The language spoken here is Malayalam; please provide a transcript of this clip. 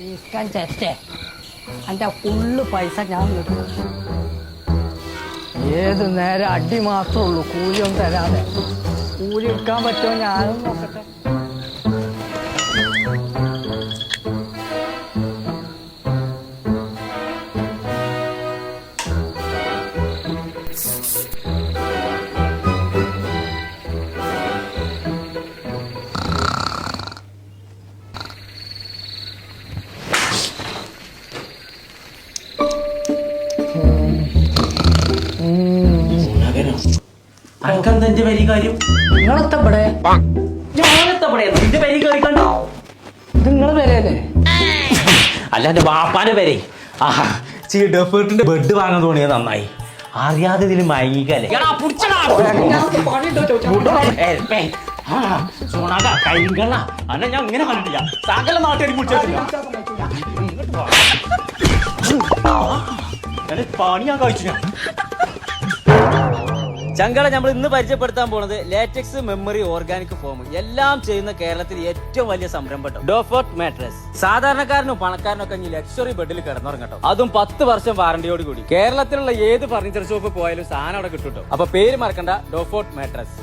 ഈസ്കാൻ ചേച്ചേ എൻ്റെ ഫുള്ള് പൈസ ഞാൻ കിട്ടും. ഏത് നേരം അടി മാത്രമേ ഉള്ളൂ, കൂലിയൊന്നും തരാതെ. കൂലി എടുക്കാൻ പറ്റുമോ ഞാനും നോക്കട്ടെ. അനക്കെന്താ വരി കാര്യം? നിങ്ങളെത്തപ്പെടെ ഞാനെത്തപ്പെടെ നിന്റെ വരി കയറി കണ്ടോ? ഇത് നിങ്ങള് വരെയല്ലേ? അല്ല എന്റെ ബാപ്പാന്റെ പേരെ ഡെഫേർട്ടിന്റെ ബെഡ് വാങ്ങാൻ തോന്നിയത് നന്നായി. അറിയാതെ ഇതിന് മയങ്ങിക്കല്ലേ കൈകള അല്ല ഞാൻ ഇങ്ങനെ കണ്ടിട്ടില്ല. സകല നാട്ടുകാരി പണി ഞാൻ കഴിച്ചു. ഞാൻ ചങ്കള നമ്മൾ ഇന്ന് പരിചയപ്പെടുത്താൻ പോണത് ലാറ്റക്സ് മെമ്മറി ഓർഗാനിക് ഫോം എല്ലാം ചെയ്യുന്ന കേരളത്തിൽ ഏറ്റവും വലിയ സംരംഭം ഡോഫോർട്ട് മാട്രസ്. സാധാരണക്കാരനും പണക്കാരനും ഒക്കെ ലക്ഷറി ബെഡിൽ കിടന്നുറങ്ങട്ടോ, അതും 10 വർഷം വാറന്റിയോട് കൂടി. കേരളത്തിലുള്ള ഏത് ഫർണിച്ചർ ഷോപ്പ് പോയാലും സാധനം അവിടെ കിട്ടും. അപ്പൊ പേര് മറക്കണ്ട, ഡോഫോർട്ട് മാട്രസ്.